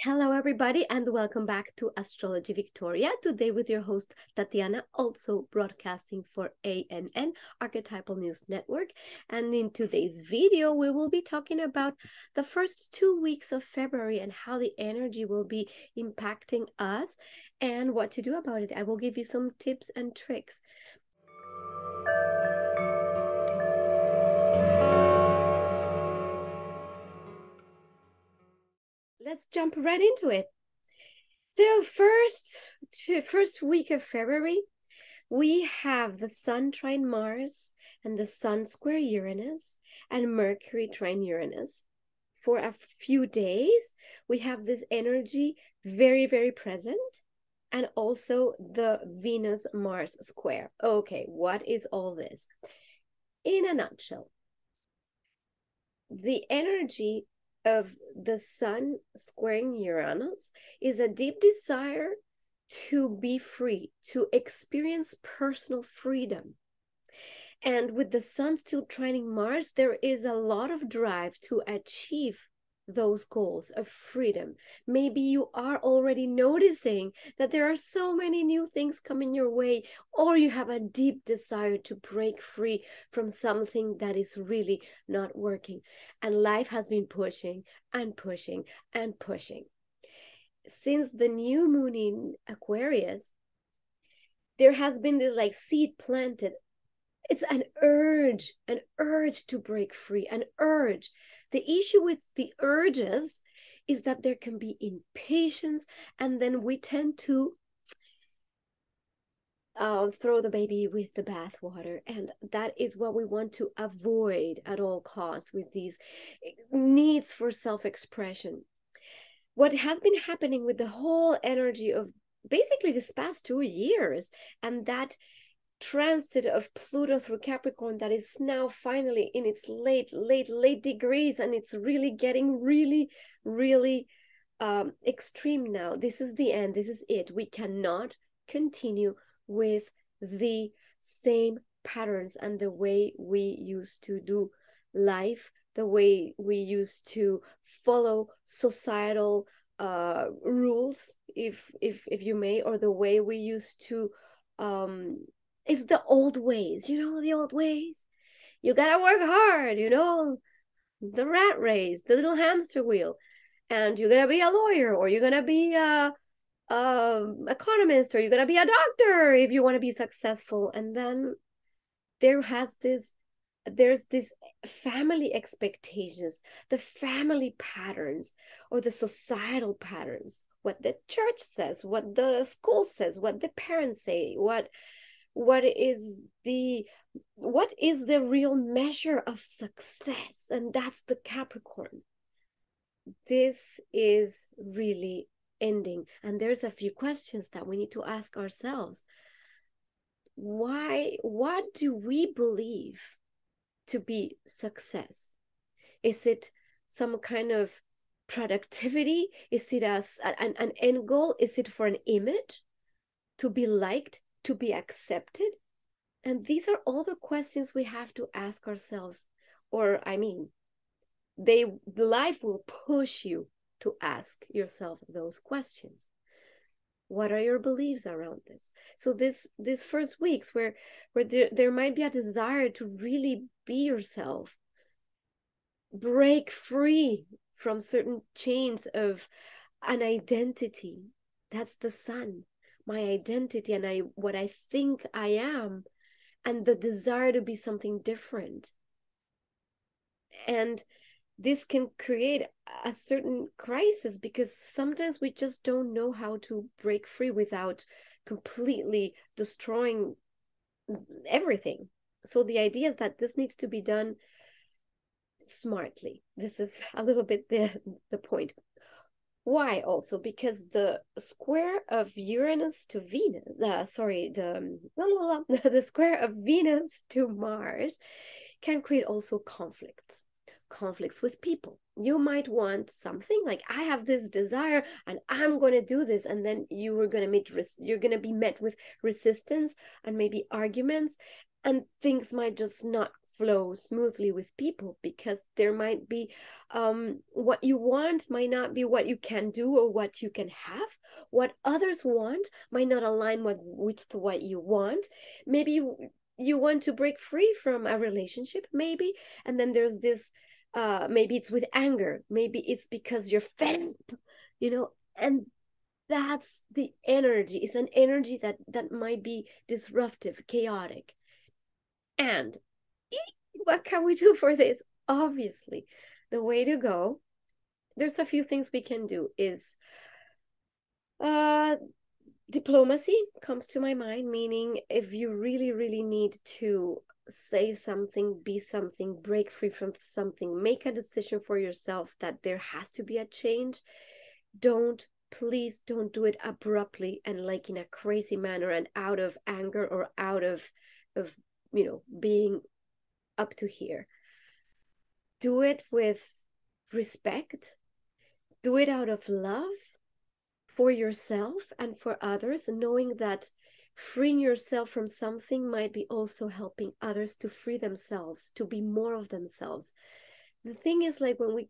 Hello, everybody, and welcome back to Astrology Victoria. Today, with your host Tatiana, also broadcasting for ANN, Archetypal News Network. And in today's video, we will be talking about the first 2 weeks of February and how the energy will be impacting us and what to do about it. I will give you some tips and tricks. Let's jump right into it. So first week of February, we have the Sun trine Mars and the Sun square Uranus and Mercury trine Uranus. For a few days, we have this energy very, very present, and also the Venus-Mars square. Okay, what is all this? In a nutshell, the energy of the Sun squaring Uranus is a deep desire to be free, to experience personal freedom. And with the Sun still trining Mars, there is a lot of drive to achieve those goals of freedom. Maybe you are already noticing that there are so many new things coming your way, or you have a deep desire to break free from something that is really not working. And life has been pushing and pushing and pushing. Since the new moon in Aquarius, there has been this like seed planted. It's an urge to break free, an urge. The issue with the urges is that there can be impatience, and then we tend to throw the baby with the bathwater. And that is what we want to avoid at all costs with these needs for self-expression. What has been happening with the whole energy of basically this past 2 years, and that transit of Pluto through Capricorn that is now finally in its late degrees, and it's really getting really extreme now. This is the end. This is it. We cannot continue with the same patterns and the way we used to do life, the way we used to follow societal rules, if you may, or the way we used to it's the old ways, the old ways. You gotta work hard, the rat race, the little hamster wheel, and you're gonna be a lawyer, or you're gonna be a economist, or you're gonna be a doctor if you want to be successful. And then there's this family expectations, the family patterns, or the societal patterns, what the church says, what the school says, what the parents say, what is the real measure of success. And that's the Capricorn. This is really ending, and there's a few questions that we need to ask ourselves. What do we believe to be success? Is it some kind of productivity? Is it an end goal? Is it for an image, to be liked, to be accepted? And these are all the questions we have to ask ourselves. Or life will push you to ask yourself those questions. What are your beliefs around this? So this first weeks where there might be a desire to really be yourself, break free from certain chains of an identity. That's the Sun, my identity, and what I think I am, and the desire to be something different. And this can create a certain crisis, because sometimes we just don't know how to break free without completely destroying everything. So the idea is that this needs to be done smartly. This is a little bit the point. Why? Also because the square of Uranus to Venus, the square of Venus to Mars can create also conflicts with people. You might want something like, I have this desire and I'm going to do this, and then you're going to be met with resistance and maybe arguments, and things might just not flow smoothly with people, because there might be what you want might not be what you can do or what you can have. What others want might not align with what you want. Maybe you want to break free from a relationship, maybe, and then there's this maybe it's with anger, maybe it's because you're fed up, and that's the energy. It's an energy that might be disruptive, chaotic. And what can we do for this? Obviously, the way to go, there's a few things we can do, is diplomacy comes to my mind, meaning if you really, really need to say something, be something, break free from something, make a decision for yourself that there has to be a change, please don't do it abruptly and like in a crazy manner and out of anger or out of being up to here. Do it with respect. Do it out of love for yourself and for others, knowing that freeing yourself from something might be also helping others to free themselves, to be more of themselves. The thing is, like, when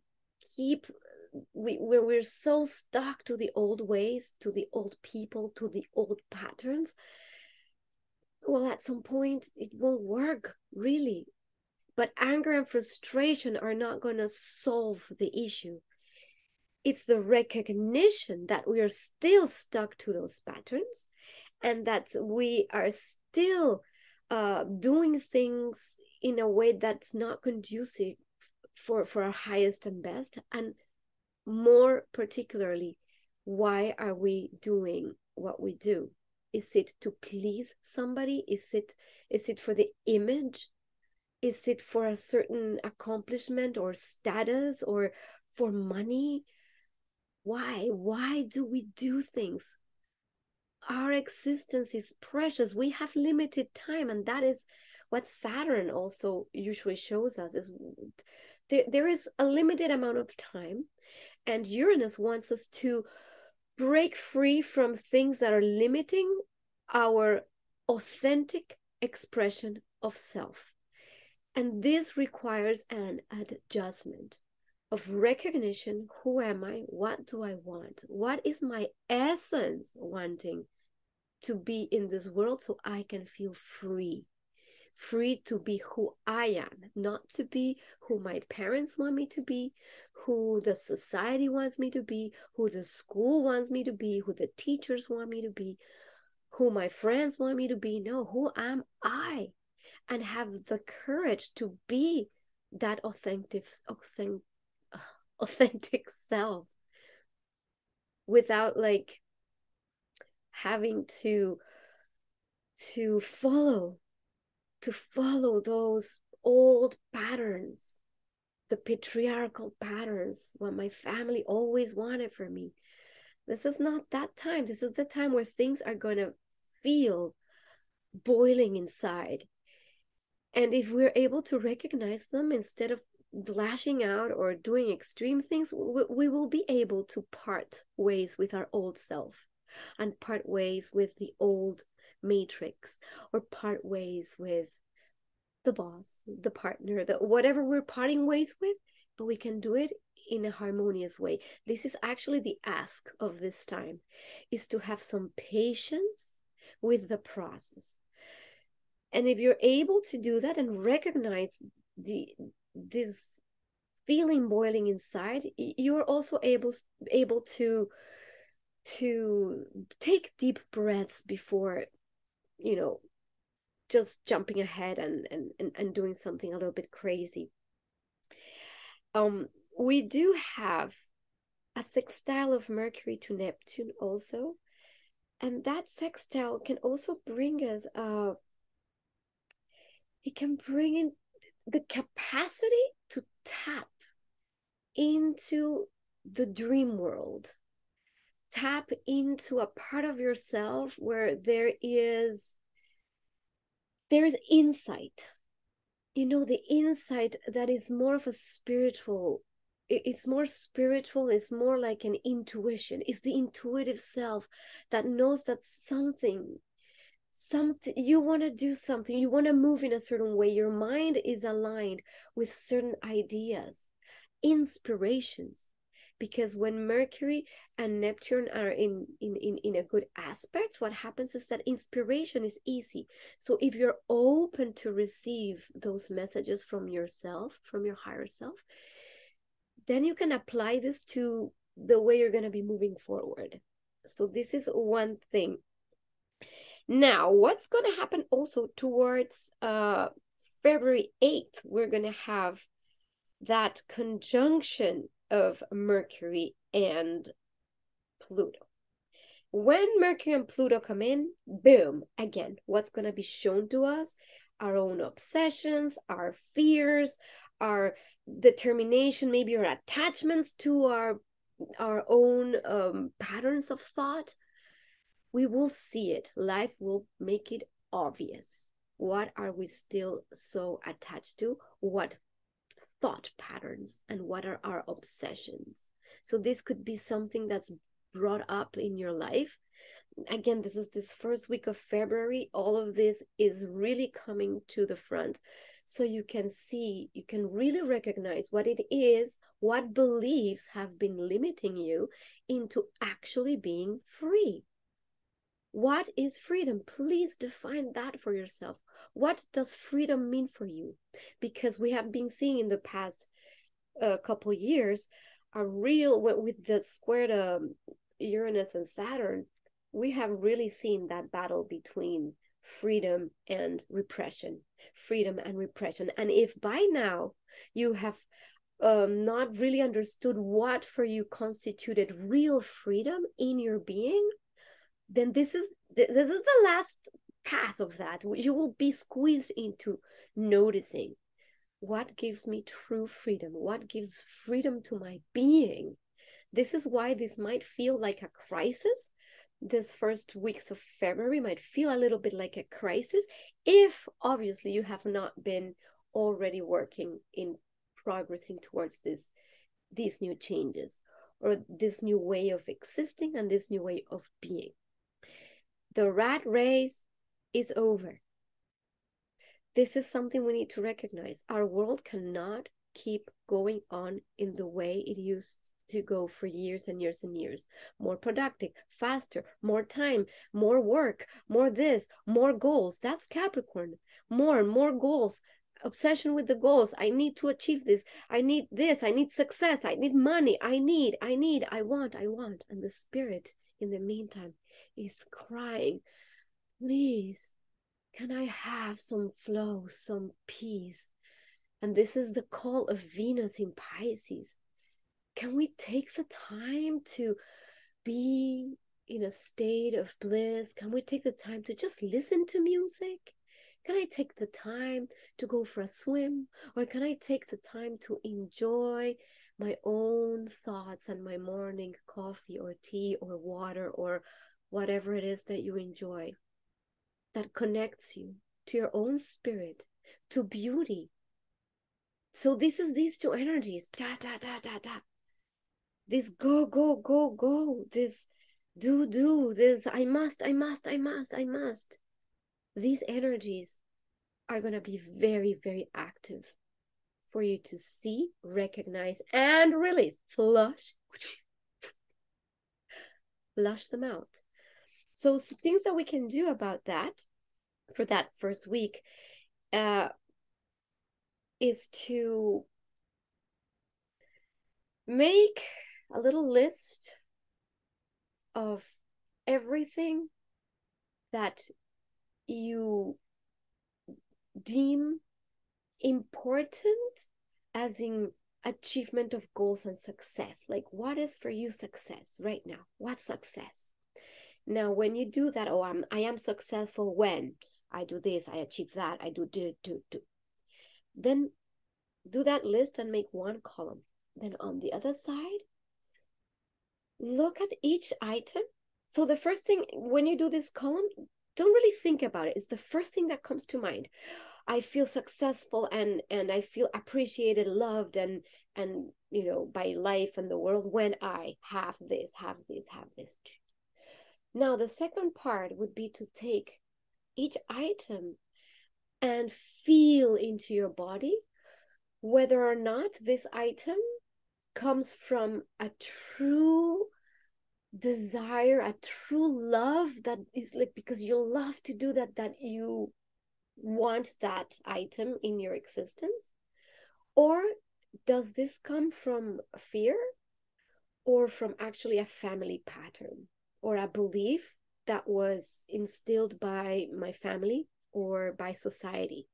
we're so stuck to the old ways, to the old people, to the old patterns, well, at some point it won't work, really. But anger and frustration are not going to solve the issue. It's the recognition that we are still stuck to those patterns, and that we are still doing things in a way that's not conducive for our highest and best. And more particularly, why are we doing what we do? Is it to please somebody? Is it for the image? Is it for a certain accomplishment or status or for money? Why do we do things? Our existence is precious. We have limited time, and that is what Saturn also usually shows us, is there is a limited amount of time, and Uranus wants us to break free from things that are limiting our authentic expression of self. And this requires an adjustment of recognition. Who am I? What do I want? What is my essence wanting to be in this world, so I can feel free? Free to be who I am, not to be who my parents want me to be, who the society wants me to be, who the school wants me to be, who the teachers want me to be, who my friends want me to be. No, who am I? And have the courage to be that authentic self, without like having to follow those old patterns, the patriarchal patterns, what my family always wanted for me. This is not that time. This is the time where things are going to feel boiling inside. And if we're able to recognize them instead of lashing out or doing extreme things, we will be able to part ways with our old self and part ways with the old matrix, or part ways with the boss, the partner, whatever we're parting ways with, but we can do it in a harmonious way. This is actually the ask of this time, is to have some patience with the process. And if you're able to do that and recognize this feeling boiling inside, you're also able to take deep breaths before, just jumping ahead and doing something a little bit crazy. We do have a sextile of Mercury to Neptune also, and that sextile can also bring us it can bring in the capacity to tap into the dream world, tap into a part of yourself where there is insight, the insight that is more of a spiritual, it's more spiritual, it's more like an intuition. It's the intuitive self that knows that something, you want to do something, you want to move in a certain way, your mind is aligned with certain ideas, inspirations. Because when Mercury and Neptune are in a good aspect, what happens is that inspiration is easy. So if you're open to receive those messages from yourself, from your higher self, then you can apply this to the way you're going to be moving forward. So this is one thing. Now, what's going to happen also towards February 8th? We're going to have that conjunction of Mercury and Pluto. When Mercury and Pluto come in, boom, again, what's going to be shown to us? Our own obsessions, our fears, our determination, maybe our attachments to our own patterns of thought. We will see it. Life will make it obvious. What are we still so attached to? What thought patterns and what are our obsessions? So this could be something that's brought up in your life. Again, this is this first week of February. All of this is really coming to the front. So you can see, you can really recognize what it is, what beliefs have been limiting you into actually being free. What is freedom? Please define that for yourself. What does freedom mean for you? Because we have been seeing in the past couple years a real, with the squared Uranus and Saturn, we have really seen that battle between freedom and repression, freedom and repression. And if by now you have not really understood what for you constituted real freedom in your being, then this is the last pass of that. You will be squeezed into noticing what gives me true freedom, what gives freedom to my being. This is why this might feel like a crisis. This first weeks of February might feel a little bit like a crisis if obviously you have not been already working in progressing towards these new changes or this new way of existing and this new way of being. The rat race is over. This is something we need to recognize. Our world cannot keep going on in the way it used to go for years and years and years. More productive, faster, more time, more work, more this, more goals. That's Capricorn. More goals. Obsession with the goals. I need to achieve this. I need this. I need success. I need money. I want. And the spirit, in the meantime, is crying, please, can I have some flow, some peace? And this is the call of Venus in Pisces. Can we take the time to be in a state of bliss? Can we take the time to just listen to music? Can I take the time to go for a swim? Or can I take the time to enjoy my own thoughts and my morning coffee or tea or water or whatever it is that you enjoy that connects you to your own spirit, to beauty? So this is these two energies, this go, this do, this I must. These energies are going to be very, very active for you to see, recognize, and release. Flush them out. So things that we can do about that for that first week is to make a little list of everything that you deem important as in achievement of goals and success. Like, what is for you success right now? What's success? Now, when you do that, I am successful when I do this, I achieve that, I do. Then do that list and make one column. Then on the other side, look at each item. So the first thing, when you do this column, don't really think about it. It's the first thing that comes to mind. I feel successful and I feel appreciated, loved, and by life and the world when I have this. Now, the second part would be to take each item and feel into your body whether or not this item comes from a true desire, a true love that is like because you love to do that, that you want that item in your existence? Or does this come from fear or from actually a family pattern or a belief that was instilled by my family or by society?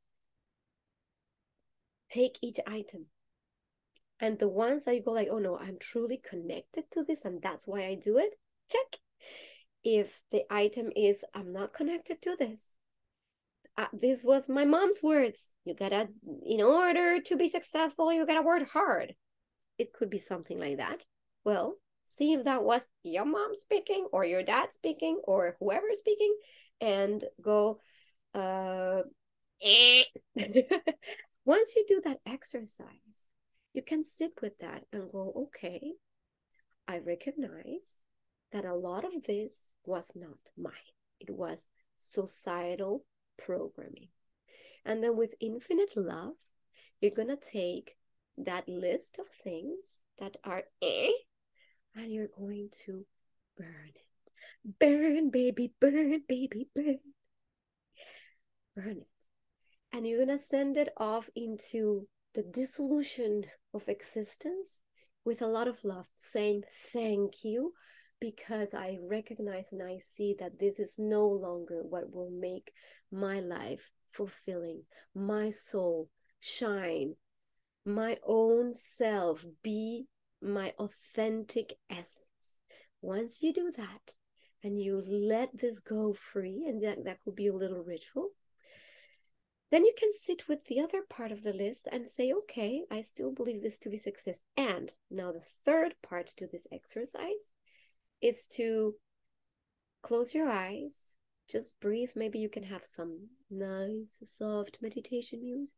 Take each item. And the ones that you go like, oh no, I'm truly connected to this and that's why I do it, check. If the item is, I'm not connected to this, this was my mom's words, you gotta, in order to be successful, you gotta work hard. It could be something like that. Well, see if that was your mom speaking or your dad speaking or whoever speaking, and go, once you do that exercise, you can sit with that and go, okay, I recognize that a lot of this was not mine. It was societal programming. And then with infinite love, you're going to take that list of things that are and you're going to burn it. Burn, baby, burn, baby, burn. Burn it. And you're going to send it off into the dissolution of existence with a lot of love, saying thank you, because I recognize and I see that this is no longer what will make my life fulfilling, my soul shine, my own self be my authentic essence. Once you do that and you let this go free, and that could be a little ritual, then you can sit with the other part of the list and say, okay, I still believe this to be success. And now the third part to this exercise is to close your eyes, just breathe. Maybe you can have some nice, soft meditation music.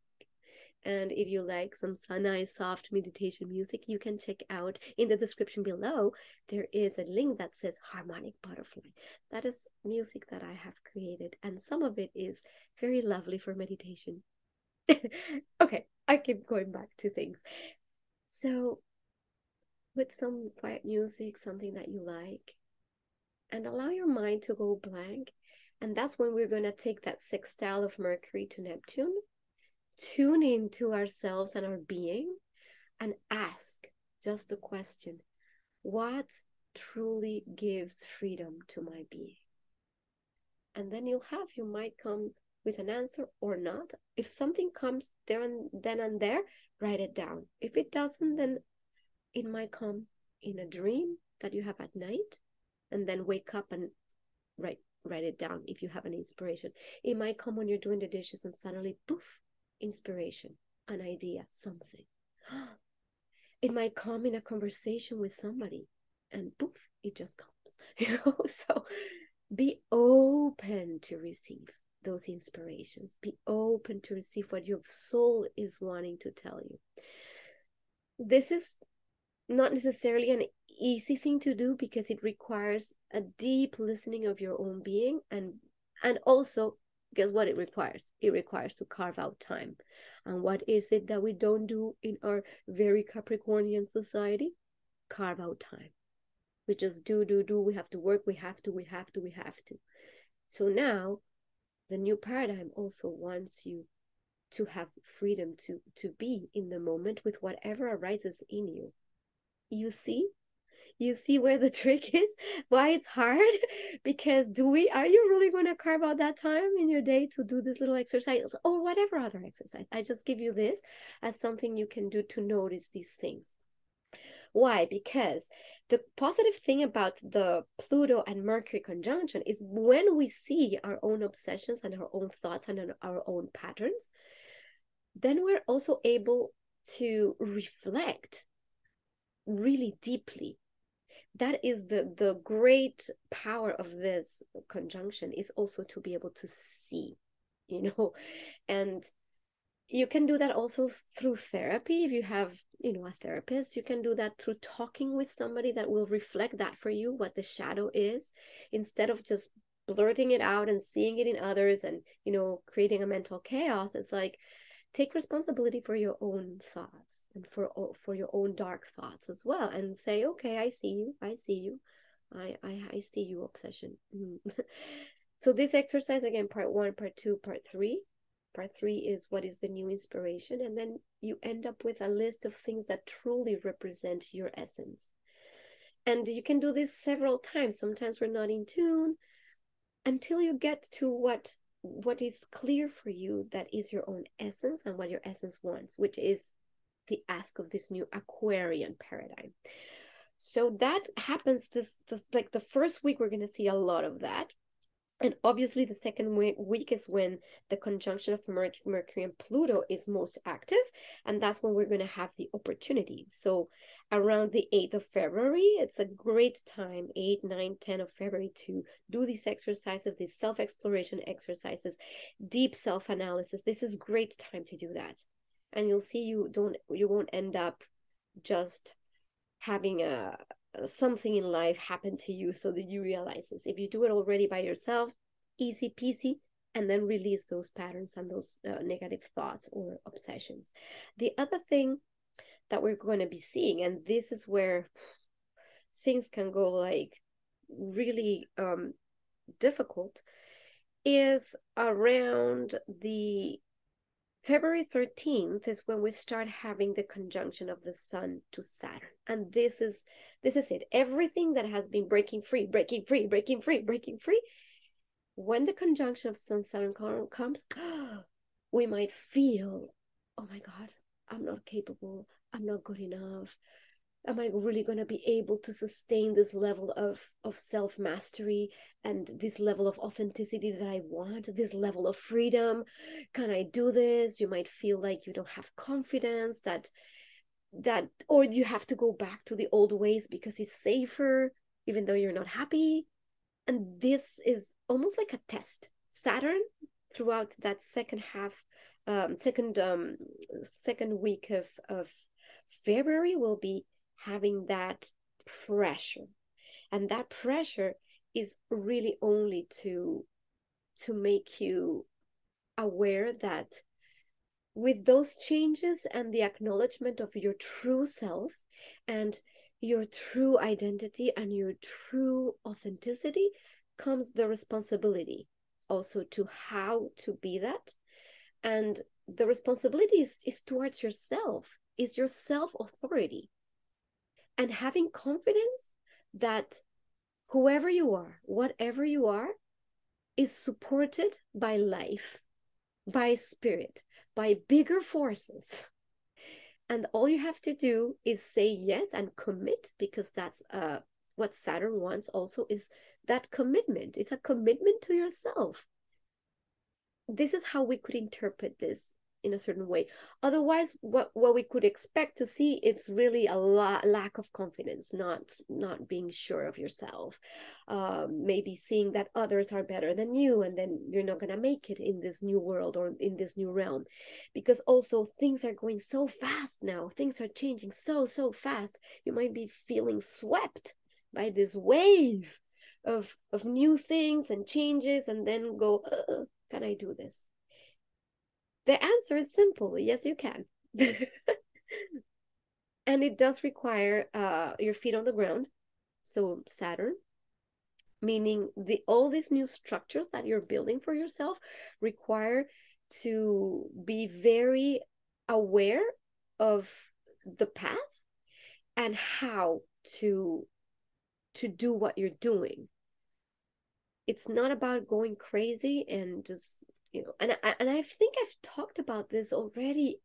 And if you like some nice, soft meditation music, you can check out in the description below. There is a link that says Harmonic Butterfly. That is music that I have created. And some of it is very lovely for meditation. Okay, I keep going back to things. So put some quiet music, something that you like, and allow your mind to go blank. And that's when we're going to take that sextile of Mercury to Neptune, tune into ourselves and our being, and ask just the question, what truly gives freedom to my being? And then you might come with an answer or not. If something comes there and then and there, write it down. If it doesn't, then it might come in a dream that you have at night, and then wake up and write it down if you have an inspiration. It might come when you're doing the dishes and suddenly, poof, inspiration, an idea, something. It might come in a conversation with somebody and poof, it just comes. So be open to receive those inspirations. Be open to receive what your soul is wanting to tell you. This is not necessarily an easy thing to do because it requires a deep listening of your own being, and also, guess what it requires? It requires to carve out time. And what is it that we don't do in our very Capricornian society? Carve out time. We just do. We have to work. We have to. So now, the new paradigm also wants you to have freedom to be in the moment with whatever arises in you. You see where the trick is, why it's hard? Because are you really going to carve out that time in your day to do this little exercise or whatever other exercise? I just give you this as something you can do to notice these things. Why? Because the positive thing about the Pluto and Mercury conjunction is when we see our own obsessions and our own thoughts and our own patterns, then we're also able to reflect really deeply. That is the great power of this conjunction, is also to be able to see, and you can do that also through therapy. If you have, a therapist, you can do that through talking with somebody that will reflect that for you, what the shadow is, instead of just blurting it out and seeing it in others and, you know, creating a mental chaos. It's like, take responsibility for your own thoughts and for your own dark thoughts as well, and say, okay, I see you, I see you, I see you, obsession. So this exercise, again, part 1, part 2, part 3. Part 3 is what is the new inspiration, and then you end up with a list of things that truly represent your essence. And you can do this several times. Sometimes we're not in tune until you get to what is clear for you, that is your own essence and what your essence wants, which is the ask of this new Aquarian paradigm. So that happens like the first week, we're going to see a lot of that. And obviously the second week is when the conjunction of Mercury and Pluto is most active. And that's when we're going to have the opportunity. So around the 8th of February, it's a great time, 8, 9, 10 of February, to do these exercises, these self-exploration exercises, deep self-analysis. This is great time to do that. And you'll see you won't end up just having something in life happen to you so that you realize this. If you do it already by yourself, easy peasy, and then release those patterns and those negative thoughts or obsessions. The other thing that we're going to be seeing, and this is where things can go like really difficult, is around the February 13th is when we start having the conjunction of the Sun to Saturn. And this is it. Everything that has been breaking free, when the conjunction of Sun Saturn comes, we might feel, oh my God, I'm not capable, I'm not good enough. Am I really going to be able to sustain this level of self-mastery and this level of authenticity that I want, this level of freedom? Can I do this? You might feel like you don't have confidence, that or you have to go back to the old ways because it's safer, even though you're not happy. And this is almost like a test. Saturn, throughout that second week of February, will be having that pressure, and that pressure is really only to make you aware that with those changes and the acknowledgement of your true self and your true identity and your true authenticity comes the responsibility also to how to be that. And the responsibility is towards yourself, is your self-authority. And having confidence that whoever you are, whatever you are, is supported by life, by spirit, by bigger forces. And all you have to do is say yes and commit, because that's what Saturn wants also, is that commitment. It's a commitment to yourself. This is how we could interpret this in a certain way. Otherwise, what we could expect to see, it's really a lack of confidence, not being sure of yourself, maybe seeing that others are better than you, and then you're not going to make it in this new world or in this new realm, because also things are going so fast now. Things are changing so fast. You might be feeling swept by this wave of new things and changes, and then go, can I do this? The answer is simple. Yes, you can. And it does require your feet on the ground. So Saturn, meaning all these new structures that you're building for yourself, require to be very aware of the path and how to do what you're doing. It's not about going crazy and just, and I think I've talked about this already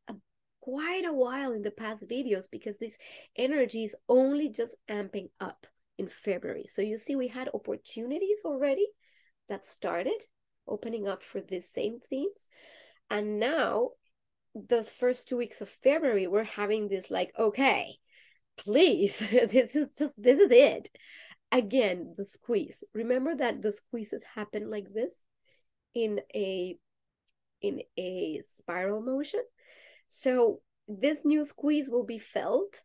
quite a while in the past videos, because this energy is only just amping up in February. So you see, we had opportunities already that started opening up for these same themes. And now the first 2 weeks of February, we're having this like, okay, please, this is it. Again, the squeeze. Remember that the squeezes happen like this in a spiral motion. So this new squeeze will be felt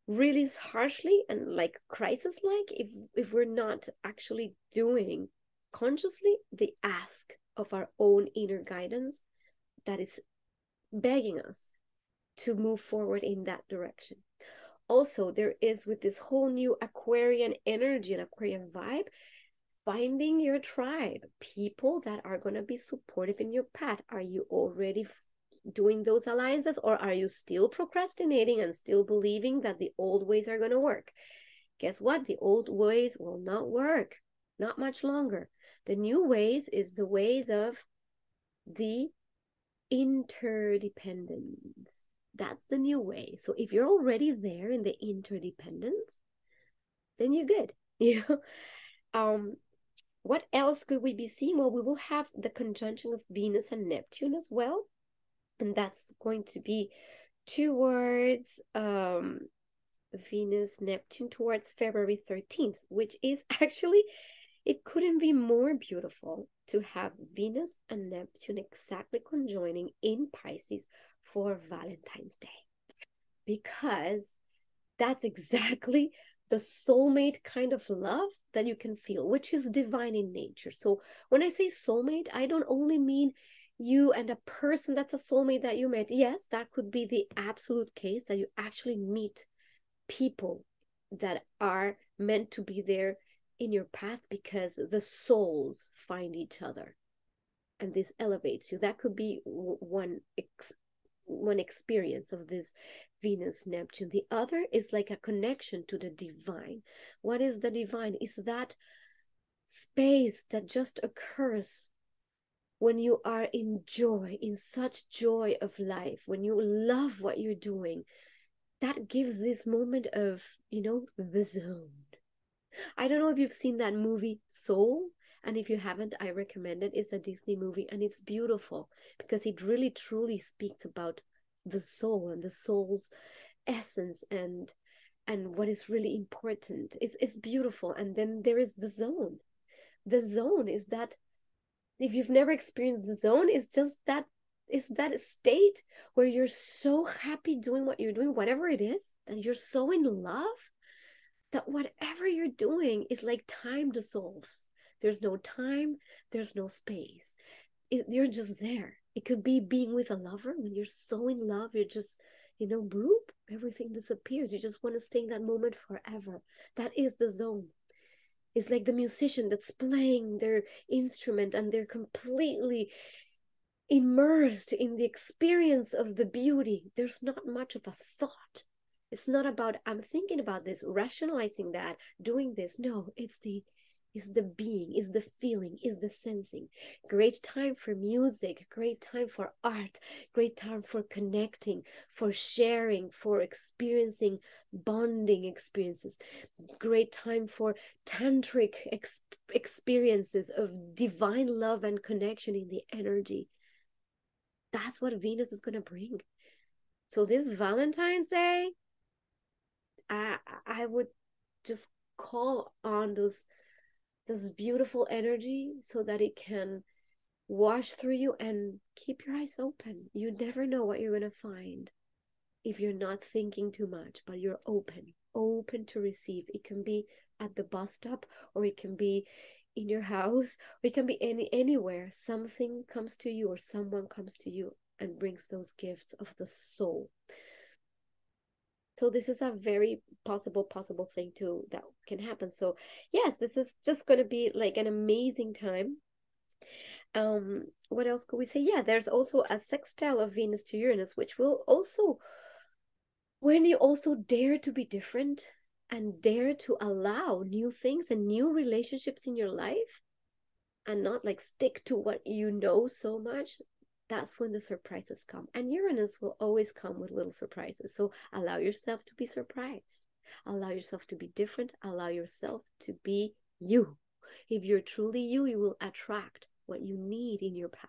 really harshly and like crisis-like if we're not actually doing consciously the ask of our own inner guidance that is begging us to move forward in that direction. Also, there is, with this whole new Aquarian energy and Aquarian vibe, finding your tribe, people that are going to be supportive in your path. Are you already doing those alliances, or are you still procrastinating and still believing that the old ways are going to work? Guess what? The old ways will not work, not much longer. The new ways is the ways of the interdependence. That's the new way. So if you're already there in the interdependence, then you're good. You know, what else could we be seeing? Well, we will have the conjunction of Venus and Neptune as well, and that's going to be towards Venus, Neptune, towards February 13th, which is actually, it couldn't be more beautiful to have Venus and Neptune exactly conjoining in Pisces for Valentine's Day, because that's exactly the soulmate kind of love that you can feel, which is divine in nature. So when I say soulmate, I don't only mean you and a person that's a soulmate that you met. Yes, that could be the absolute case, that you actually meet people that are meant to be there in your path because the souls find each other and this elevates you. That could be one experience of this Venus Neptune. The other is like a connection to the divine. What is the divine? Is that space that just occurs when you are in joy, in such joy of life, when you love what you're doing. That gives this moment of, you know, the zone. I don't know if you've seen that movie Soul, and if you haven't, I recommend it. It's a Disney movie and it's beautiful because it really truly speaks about the soul and the soul's essence and what is really important. It's beautiful. And then there is the zone. The zone is that, if you've never experienced the zone, it's just that, is that state where you're so happy doing what you're doing, whatever it is, and you're so in love that whatever you're doing is like time dissolves. There's no time, there's no space. You're just there. It could be being with a lover when you're so in love, you're just, you know, bloop, everything disappears. You just want to stay in that moment forever. That is the zone. It's like the musician that's playing their instrument and they're completely immersed in the experience of the beauty. There's not much of a thought. It's not about, I'm thinking about this, rationalizing that, doing this. No, it's the being, is the feeling, is the sensing. Great time for music, great time for art, great time for connecting, for sharing, for experiencing bonding experiences. Great time for tantric experiences of divine love and connection in the energy. That's what Venus is going to bring. So this Valentine's Day, I would just call on those beautiful energy so that it can wash through you, and keep your eyes open. You never know what you're going to find if you're not thinking too much, but you're open to receive. It can be at the bus stop, or it can be in your house, or it can be anywhere. Something comes to you, or someone comes to you and brings those gifts of the soul. So this is a very possible thing that can happen. So yes, this is just going to be like an amazing time. What else could we say? Yeah, there's also a sextile of Venus to Uranus, which will also, when you also dare to be different and dare to allow new things and new relationships in your life, and not like stick to what you know so much, that's when the surprises come. And Uranus will always come with little surprises. So allow yourself to be surprised. Allow yourself to be different. Allow yourself to be you. If you're truly you, you will attract what you need in your path.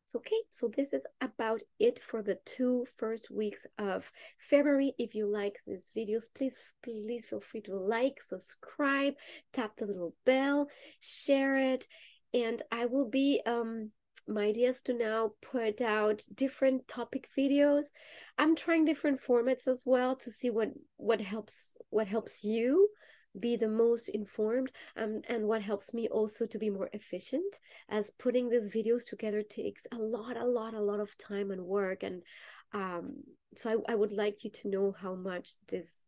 So, okay, so this is about it for the 2 first weeks of February. If you like these videos, please feel free to like, subscribe, tap the little bell, share it, and I will be my idea is to now put out different topic videos. I'm trying different formats as well to see what helps you be the most informed, and what helps me also to be more efficient, as putting these videos together takes a lot of time and work. And so I would like you to know how much this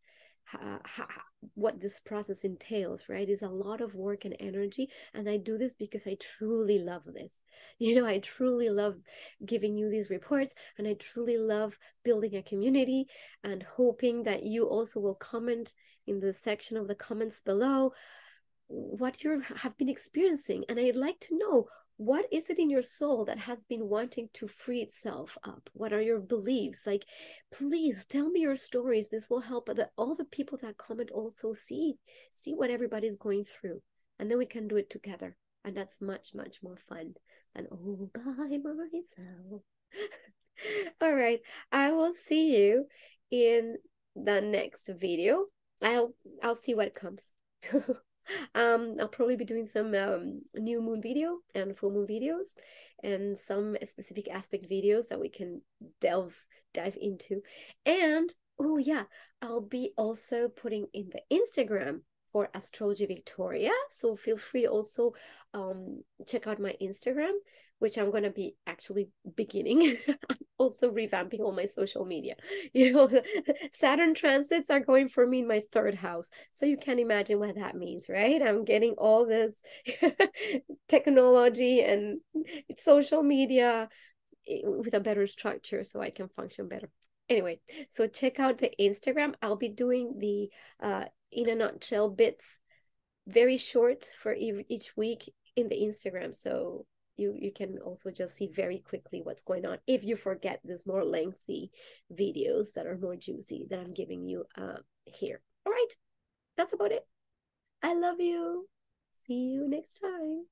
what this process entails, right? Is a lot of work and energy, and I do this because I truly love this. I truly love giving you these reports, and I truly love building a community, and hoping that you also will comment in the section of the comments below what you have been experiencing. And I'd like to know, what is it in your soul that has been wanting to free itself up? What are your beliefs? Like, please tell me your stories. This will help all the people that comment also see what everybody's going through, and then we can do it together. And that's much more fun than all by myself. All right, I will see you in the next video. I'll see what comes. I'll probably be doing some new moon video and full moon videos, and some specific aspect videos that we can dive into. And oh yeah, I'll be also putting in the Instagram for Astrology Victoria, so feel free also check out my Instagram, which I'm going to be actually beginning. Also revamping all my social media. Saturn transits are going for me in my 3rd house. So you can imagine what that means, right? I'm getting all this technology and social media with a better structure so I can function better. Anyway, so check out the Instagram. I'll be doing the in a nutshell bits, very short for each week in the Instagram. So you can also just see very quickly what's going on if you forget these more lengthy videos that are more juicy that I'm giving you here. All right, that's about it. I love you. See you next time.